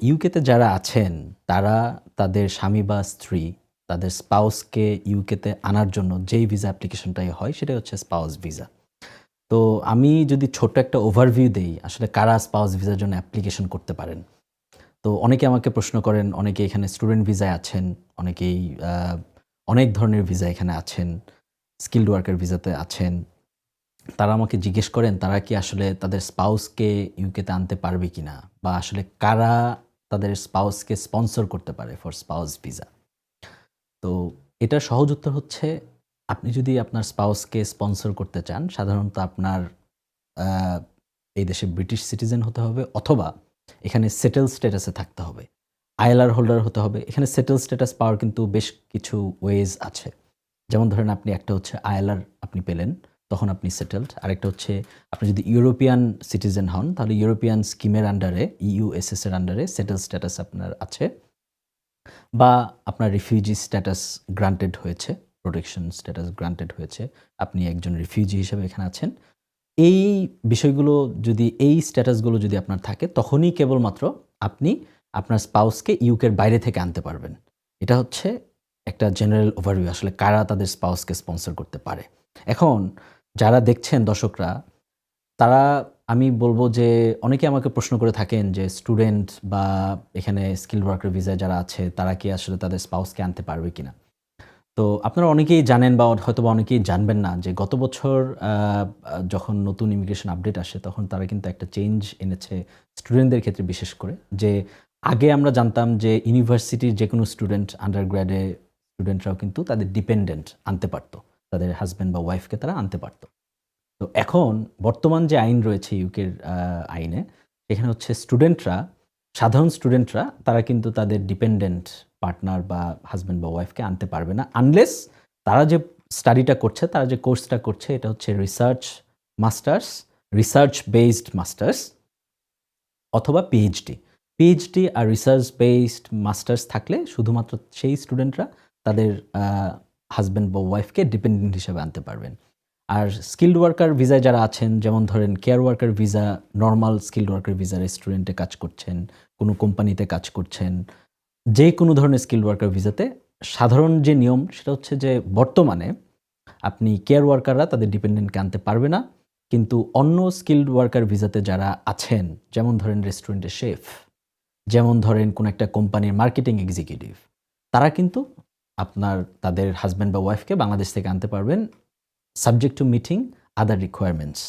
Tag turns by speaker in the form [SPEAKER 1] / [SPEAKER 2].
[SPEAKER 1] ইউকেতে যারা আছেন তারা তাদের স্বামী বা স্ত্রী তাদের স্পাউসকে ইউকেতে আনার জন্য যেই ভিসা অ্যাপ্লিকেশনটাই হয় সেটাই হচ্ছে স্পাউস ভিসা। তো আমি যদি ছোট্ট একটা ওভারভিউ দেই আসলে কারা স্পাউস ভিসার জন্য অ্যাপ্লিকেশন করতে পারেন। তো অনেকে আমাকে প্রশ্ন করেন, অনেকে এখানে স্টুডেন্ট ভিসায় আছেন, অনেকেই আ অনেক ধরনের ভিসা এখানে আছেন, স্কিলড ওয়ার্কার ভিসাতে আছেন। তারা আমাকে জিজ্ঞেস করেন তারা কি আসলে তাদের স্পাউসকে ইউকেতে আনতে পারবে কিনা? বা আসলে কারা তাদের স্পাউসকে স্পন্সর করতে পারে ফর স্পাউস ভিসা? তো এটার সহজ উত্তর হচ্ছে আপনি যদি আপনার স্পাউসকে স্পন্সর করতে চান, সাধারণত আপনার আ এই দেশে ব্রিটিশ সিটিজেন হতে হবে অথবা এখানে সেটেল স্ট্যাটাসে থাকতে হবে। আইএলআর হোল্ডার হতে হবে। এখানে সেটেল স্ট্যাটাস পাওয়ার কিন্তু বেশ কিছু ওয়েজ আছে। যেমন ধরেন আপনি একটা হচ্ছে আইএলআর আপনি পেলেন, তখন আপনি সেটেলড। আরেকটা হচ্ছে আপনি যদি ইউরোপিয়ান সিটিজেন হন, তাহলে ইউরোপিয়ান স্কিমের আন্ডারে ইউএসএস এর আন্ডারে সেটেল স্ট্যাটাস আপনার আছে। বা আপনার রিফিউজি স্ট্যাটাস গ্রান্টেড হয়েছে, প্রোটেকশন স্ট্যাটাস গ্রান্টেড হয়েছে। আপনি একজন রিফিউজি হিসেবে এখানে আছেন। এই বিষয়গুলো যদি এই স্ট্যাটাসগুলো যদি আপনার থাকে, তখনই কেবলমাত্র আপনি আপনার স্পাউসকে ইউকের বাইরে থেকে আনতে পারবেন। এটা হচ্ছে একটা জেনারেল ওভারভিউ আসলে কারা তাদের স্পাউসকে স্পন্সর করতে পারে। এখন যারা দেখছেন দর্শকরা, তারা আমি বলব যে অনেকে আমাকে প্রশ্ন করে থাকেন যে স্টুডেন্ট বা এখানে স্কিলড ওয়ার্কার ভিসায় যারা আছে, তারা কি আসলে তাদের স্পাউসকে আনতে পারবে কিনা? তো আপনারা অনেকেই জানেন বা হয়তোবা অনেকেই জানবেন না যে গত বছর আ আ যখন নতুন ইমিগ্রেশন আপডেট আসে তখন তারা কিন্তু একটা চেঞ্জ এনেছে স্টুডেন্টদের ক্ষেত্রে বিশেষ করে। যে আগে আমরা জানতাম যে ইউনিভার্সিটির যেকোনো স্টুডেন্ট আন্ডারগ্রেডে স্টুডেন্টরাও কিন্তু তাদের ডিপেন্ডেন্ট আনতে পারত। তাদের হাসব্যান্ড বা ওয়াইফকে তারা আনতে পারত। তো এখন বর্তমান যে আইন রয়েছে ইউকের আইনে, সেখানে হচ্ছে স্টুডেন্টরা, সাধারণ স্টুডেন্টরা তারা কিন্তু তাদের ডিপেন্ডেন্ট পার্টনার বা হাসব্যান্ড বা ওয়াইফকে আনতে পারবে না। আনলেস তারা যে স্টাডিটা করছে, তারা যে কোর্সটা করছে এটা হচ্ছে মাস্টার্স, রিসার্চ বেসড মাস্টার্স অথবা পিএইচডি। পিএইচডি আর রিসার্চ বেসড মাস্টার্স থাকলে শুধুমাত্র সেই স্টুডেন্টরা তাদের আ হাসব্যান্ড বা ওয়াইফকে ডিপেন্ডেন্ট হিসেবে আনতে পারবেন। আর স্কিলড ওয়ার্কার ভিসায় যারা আছেন, যেমন ধরেন care worker visa, normal skilled worker visa রেস্টুরেন্টে কাজ করছেন, কোনো কোম্পানিতে কাজ করছেন, যেকোনো ধরনের স্কিলড ওয়ার্কার ভিসাতে সাধারণ যে নিয়ম সেটা হচ্ছে যে বর্তমানে আপনি কেয়ার ওয়ার্কাররা তাদের ডিপেন্ডেন্টকে আনতে পারবে না। কিন্তু অন্য স্কিলড ওয়ার্কার ভিসাতে যারা আছেন, যেমন ধরেন রেস্টুরেন্টের শেফ, যেমন ধরেন কোনো একটা কোম্পানির মার্কেটিং এক্সিকিউটিভ, তারা কিন্তু আপনার তাদের হাসব্যান্ড বা ওয়াইফকে বাংলাদেশ থেকে আনতে পারবেন subject to meeting other requirements.